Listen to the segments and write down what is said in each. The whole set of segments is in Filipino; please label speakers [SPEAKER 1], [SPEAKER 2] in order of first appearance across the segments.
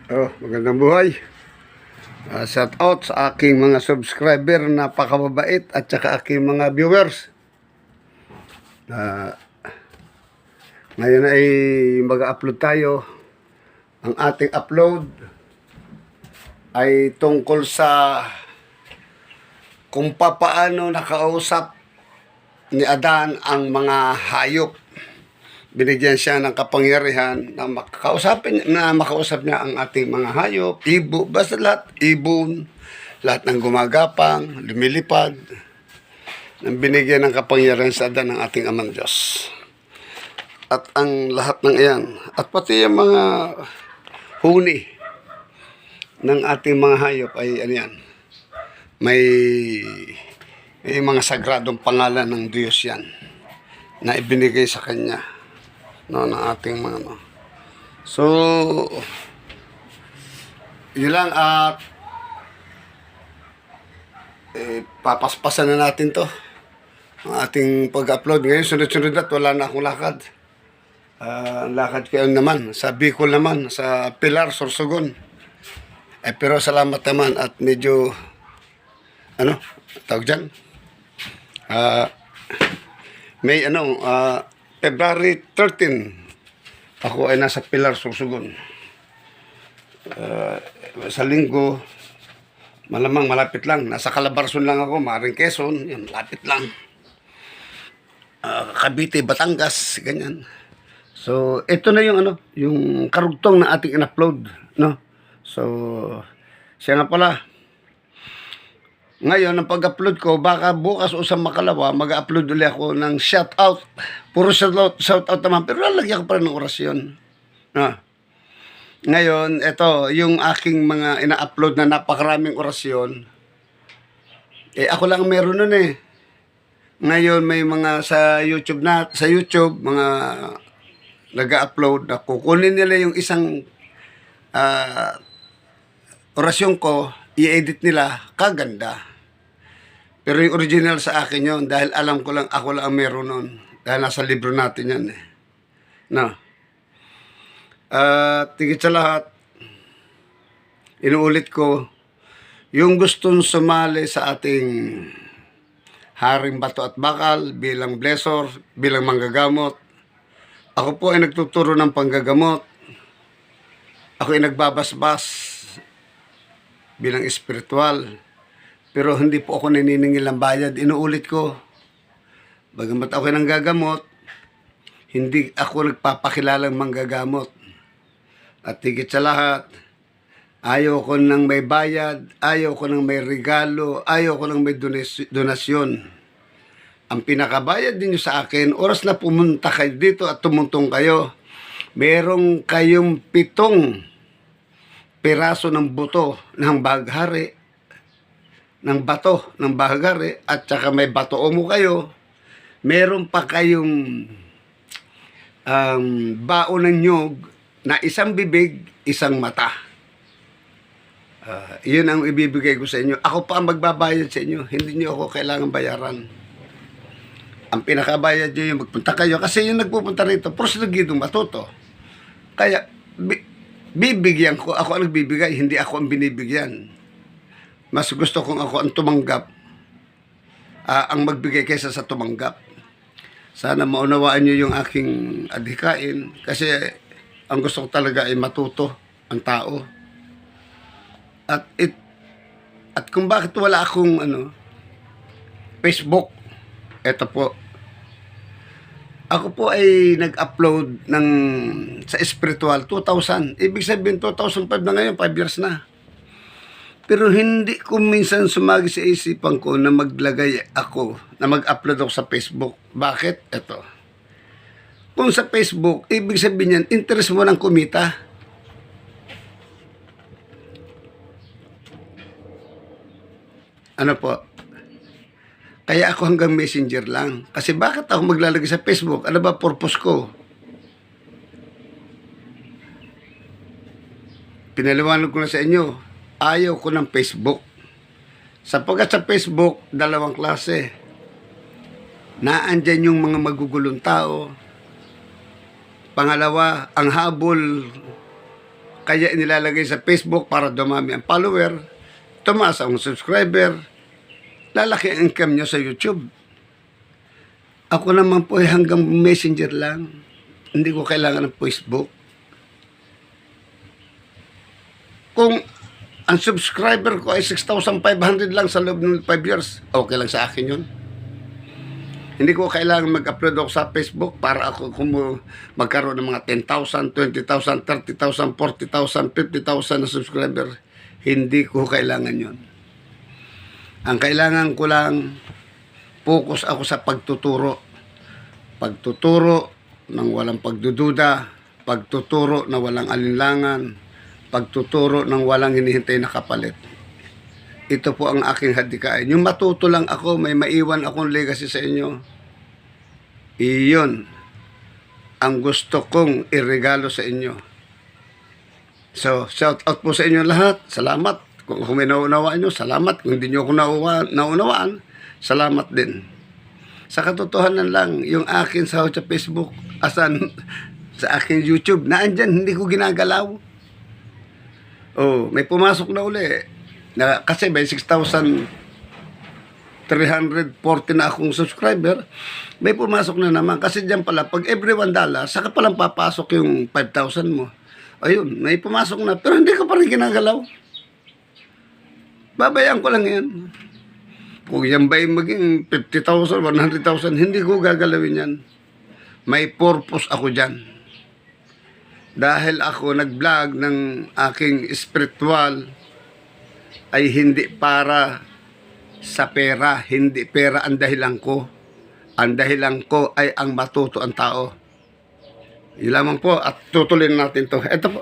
[SPEAKER 1] Magandang buhay. Shout out sa aking mga subscriber, napakababait, at saka aking mga viewers. Ngayon ay mag-upload tayo. Ang ating upload ay tungkol sa kung papaano nakausap ni Adan ang mga hayop. Binigyan siya ng kapangyarihan na makausap niya ang ating mga hayop, basta lahat, ibon, lahat ng gumagapang, lumilipad, nang binigyan ng kapangyarihan sa Adan ng ating Amang Diyos. At ang lahat ng iyan, at pati yung mga huni ng ating mga hayop ay ano yan, may mga sagradong pangalan ng Diyos yan na ibinigay sa Kanya, no, ng ating mga So, yun lang, at papaspasan na natin to ang ating pag-upload. Ngayon sunod-sunod at wala na akong lakad. Ang lakad kayo naman sa Bicol naman, sa Pilar, Sorsogon. Pero salamat naman at medyo tawag dyan, February 13 ako ay nasa Pilar, Sorsogon. Sa linggo, malamang malapit lang, nasa Calabarzon lang ako, maaaring Quezon, yan, malapit lang. Cavite, Batangas, ganyan. So, ito na yung yung karugtong na ating in-upload, no? So, siya nga pala, ngayon, ang pag-upload ko, baka bukas o sa makalawa, mag-upload ulit ako ng shoutout. Puro shoutout naman, pero lalagyan ko pa rin ng orasyon. Ngayon, ito, yung aking mga ina-upload na napakaraming orasyon, ako lang meron nun eh. Ngayon, may mga sa YouTube, mga nag-upload na kukunin nila yung isang orasyon ko, i-edit nila, kaganda. Pero yung original sa akin yun, dahil alam ko lang, ako lang ang meron nun. Dahil nasa libro natin yan eh. No. Tigit sa lahat, inuulit ko, yung gustong sumali sa ating Haring Bato at Bakal bilang blessor, bilang manggagamot, ako po ay nagtuturo ng panggagamot. Ako ay nagbabasbas bilang espiritual. Pero hindi po ako naniningil ng bayad. Inuulit ko, bagamat ako ay nanggagamot, hindi ako nagpapakilalang manggagamot. At higit sa lahat, ayaw ko nang may bayad, ayaw ko nang may regalo, ayaw ko nang may donasyon. Ang pinakabayad ninyo sa akin, oras na pumunta kayo dito at tumuntong kayo, merong kayong 7 piraso ng buto ng baghari, ng bato ng baghari, at saka may bato mo kayo, meron pa kayong baon ng nyog na isang bibig, isang mata. Yun ang ibibigay ko sa inyo. Ako pa ang magbabayad sa inyo. Hindi nyo ako kailangan bayaran. Ang pinakabayad nyo yung magpunta kayo. Kasi yung nagpupunta rito, prosedigidong matuto. Kaya, bibigyan ko. Ako ang nagbibigay, hindi ako ang binibigyan. Mas gusto kong ako ang tumanggap, ang magbigay kaysa sa tumanggap. Sana maunawaan nyo yung aking adhikain. Kasi ang gusto ko talaga ay matuto ang tao. At kung bakit wala akong Facebook, eto po. Ako po ay nag-upload sa spiritual 2000. Ibig sabihin 2005 na ngayon, 5 years na. Pero hindi ko minsan sumagi sa isipan ko na maglagay ako, na mag-upload ako sa Facebook. Bakit? Eto. Kung sa Facebook, ibig sabihin yan, interest mo ng kumita. Ano po? Kaya ako hanggang messenger lang. Kasi bakit ako maglalagay sa Facebook? Ano ba purpose ko? Pinaliwanag ko na sa inyo. Ayaw ko ng Facebook. Sapagkat sa Facebook, 2 klase. Naandyan yung mga magugulong tao. Pangalawa, ang habol kaya nilalagay sa Facebook para dumami ang follower, tumaas ang subscriber, lalaki ang income nyo sa YouTube. Ako naman po ay hanggang Messenger lang. Hindi ko kailangan ng Facebook. Kung ang subscriber ko ay 6,500 lang sa loob ng 5 years, okay lang sa akin yun. Hindi ko kailangan mag-upload ako sa Facebook para ako magkaroon ng mga 10,000, 20,000, 30,000, 40,000, 50,000 na subscriber. Hindi ko kailangan yun. Ang kailangan ko lang, focus ako sa pagtuturo. Pagtuturo ng walang pagdududa, pagtuturo na walang alinlangan, pagtuturo ng walang hinihintay na kapalit. Ito po ang aking hadikain. Yung matuto lang ako, may maiwan akong legacy sa inyo. Iyon ang gusto kong iregalo sa inyo. So, shout out po sa inyo lahat. Salamat. Kung may naunawaan nyo, salamat. Kung hindi nyo ako naunawaan, salamat din. Sa katotohanan lang, yung akin sa Facebook, asan sa aking YouTube, naandyan, hindi ko ginagalaw. Oh, may pumasok na uli. Kasi may 6,340 na akong subscriber, may pumasok na naman. Kasi dyan pala, pag every $1, saka palang papasok yung 5,000 mo. Ayun, may pumasok na, pero hindi ko pa rin ginagalaw. Babayaan ko lang yan. Kung yan ba'y maging 50,000, 100,000, hindi ko gagalawin yan. May purpose ako dyan. Dahil ako nag-vlog ng aking spiritual ay hindi para sa pera. Hindi pera ang dahilan ko. Ang dahilan ko ay ang matuto ang tao. Yun lamang po at tutuloy natin to. Ito po.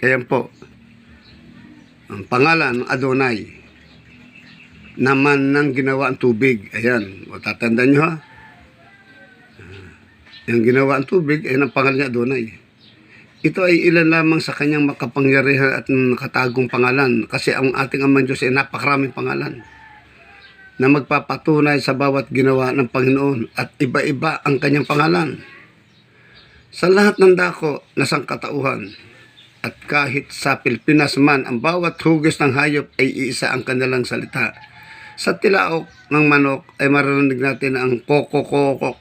[SPEAKER 1] Ayan po. Ang pangalan, Adonai. Naman ng ginawa ang tubig. Ayan. O, tatandaan nyo ha. Yung ginawa ang tubig, ayan ang pangalan niya, Adonai. Ito ay ilan lamang sa kanyang makapangyarihan at nakatagong pangalan. Kasi ang ating Amang Diyos ay napakaraming pangalan na magpapatunay sa bawat ginawa ng Panginoon at iba-iba ang kanyang pangalan. Sa lahat ng dako na sangkatauhan, at kahit sa Pilipinas man, ang bawat hugis ng hayop ay iisa ang kanilang salita. Sa tilaok ng manok ay maririnig natin ang kokokokok.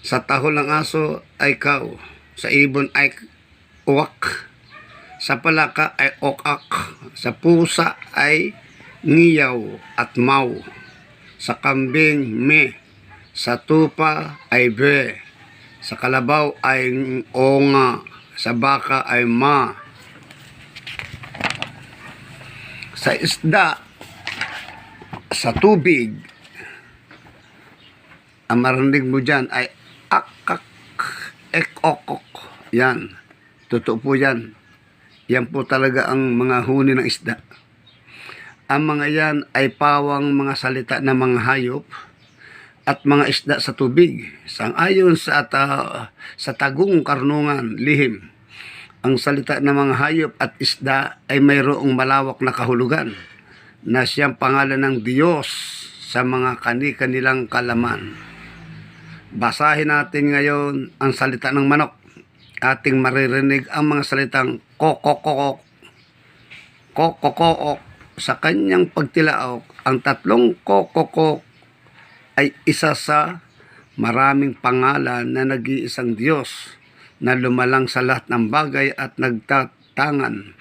[SPEAKER 1] Sa taho ng aso ay kaw. Sa ibon ay uwak. Sa palaka ay okak. Sa pusa ay ngiyaw at maw. Sa kambing me. Sa tupa ay be. Sa kalabaw ay onga. Sa baka ay ma. Sa isda, sa tubig, ang marinig mo dyan ay akak, ekokok. Yan. Totoo po yan. Yan po talaga ang mga huni ng isda. Ang mga yan ay pawang mga salita ng mga hayop at mga isda sa tubig. Sang-ayon sa tagong karunungan, lihim, ang salita ng mga hayop at isda ay mayroong malawak na kahulugan na siyang pangalan ng Diyos sa mga kani-kanilang kalaman. Basahin natin ngayon ang salita ng manok. Ating maririnig ang mga salitang kokokokok, kokokok. Sa kanyang pagtilaok, ang tatlong kokokok ay isa sa maraming pangalan na nag-iisang Diyos na lumalang sa lahat ng bagay at nagtatangan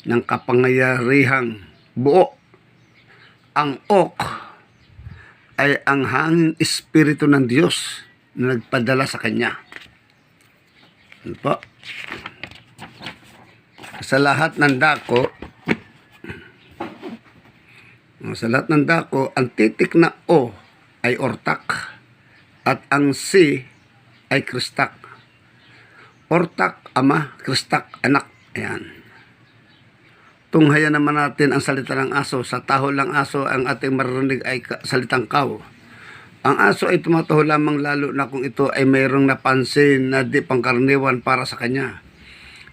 [SPEAKER 1] ng kapangyarihang buo. Ang ok ay ang hanging espiritu ng Diyos na nagpadala sa Kanya. Ano po? Sa lahat ng dako, ang titik na O ay ortak at ang C ay kristak. Ortak, ama, kristak, anak. Ayan. Tunghayan naman natin ang salita ng aso. Sa taho ng aso, ang ating maririnig ay salitang kaw. Ang aso ay tumataho lamang lalo na kung ito ay mayroong napansin na di pangkaraniwan para sa kanya.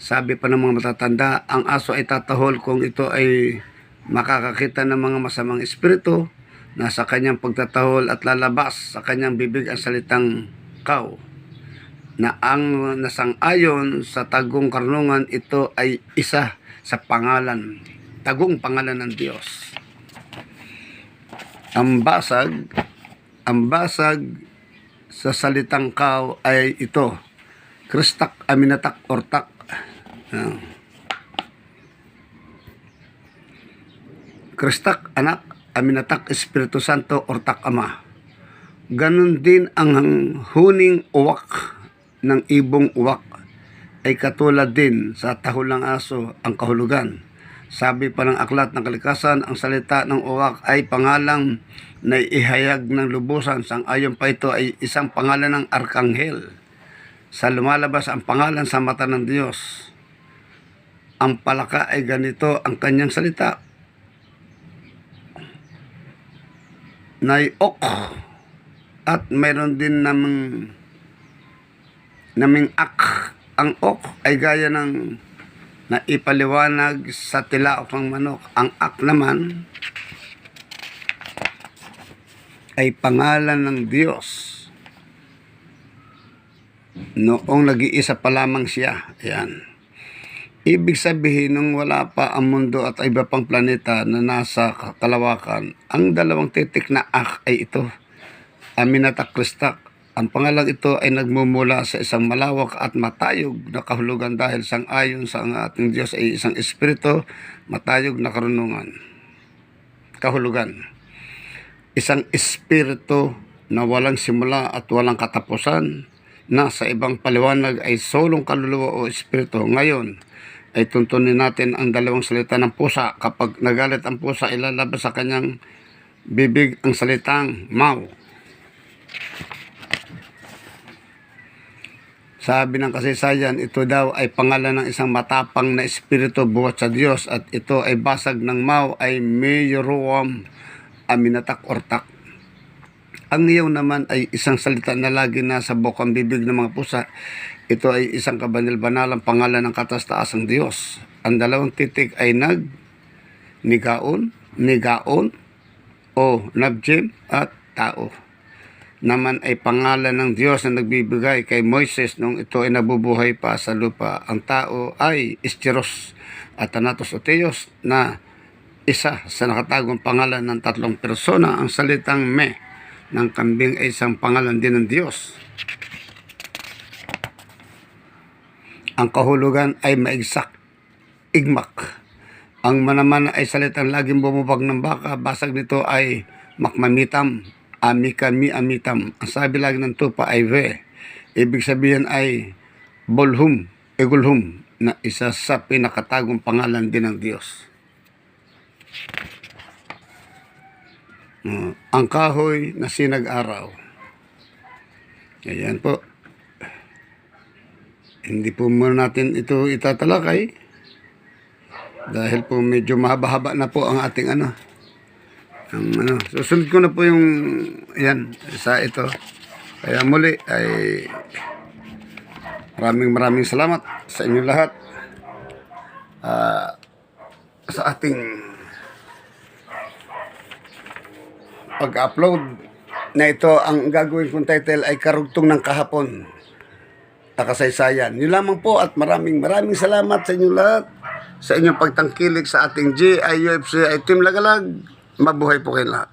[SPEAKER 1] Sabi pa ng mga matatanda, ang aso ay tatahol kung ito ay makakakita ng mga masamang espiritu, Nasa kanyang pagtatahol at lalabas sa kanyang bibig ang salitang kaw, na ang nasang-ayon sa tagong karunungan ito ay isa sa pangalan, tagong pangalan ng Diyos. Ang basag sa salitang kaw ay ito, Kristak, Aminatak, Ortak. Kristak, Anak, Aminatak, Espiritu Santo, Ortak, Ama. Ganon din ang huning uwak ng ibong uwak ay katulad din sa tahulang aso ang kahulugan. Sabi pa ng Aklat ng Kalikasan, ang salita ng uwak ay pangalang na ihayag ng lubusan. Sang-ayon pa ito ay isang pangalan ng arkanghel. Sa lumalabas ang pangalan sa mata ng Diyos. Ang palaka ay ganito ang kanyang salita. Nayok, at mayroon din naming ak. Ang ok ay gaya ng naipaliwanag sa tilaok ng manok. Ang ak naman ay pangalan ng Diyos noong nag-iisa pa lamang siya. Ayan. Ibig sabihin, nung wala pa ang mundo at iba pang planeta na nasa kalawakan, ang dalawang titik na ak ay ito, Aminatak, Kristak. Ang pangalang ito ay nagmumula sa isang malawak at matayog na kahulugan dahil sang-ayon sa ating Diyos ay isang espiritu, matayog na karunungan. Kahulugan. Isang espiritu na walang simula at walang katapusan, na sa ibang paliwanag ay solong kaluluwa o espiritu. Ngayon ay tuntunin natin ang dalawang salita ng pusa. Kapag nagalit ang pusa, ilalabas sa kanyang bibig ang salitang mau. Sabi ng kasaysayan, ito daw ay pangalan ng isang matapang na espiritu buhat sa Diyos, at ito ay basag ng mau ay Meyoruam, Aminatak, Ortak. Ang iyaw naman ay isang salita na lagi nasa bukang bibig ng mga pusa. Ito ay isang kabanil-banalang pangalan ng kataas-taasang Diyos. Ang dalawang titik ay nigaon, o nabjim, at tao. Naman ay pangalan ng Diyos na nagbibigay kay Moises nung ito ay nabubuhay pa sa lupa. Ang tao ay Istiros at Thanatos o Theos, na isa sa nakatagong pangalan ng tatlong persona. Ang salitang me ng kambing ay isang pangalan din ng Diyos. Ang kahulugan ay maigsak, igmak. Ang manaman ay salitang laging bumubag ng baka. Basag nito ay makmamitam, amikami amitam. Ang sabi lagi ng tupa ay ve. Ibig sabihin ay bolhum, egulhum, na isa sa pinakatagong pangalan din ng Diyos. Ang kahoy na sinag-araw. Ayan po. Hindi po muna natin ito itatalakay dahil po medyo mahaba-haba na po ang ating susunod ko na po yung sa ito. Kaya muli ay maraming salamat sa inyo lahat sa ating pag-upload na ito. Ang gagawin kong title ay Karugtong ng Kahapon na Kasaysayan. Yun lamang po, at maraming salamat sa inyo lahat sa inyong pagtangkilik sa ating GIUFC Team Lagalag. Mabuhay po kayo lahat.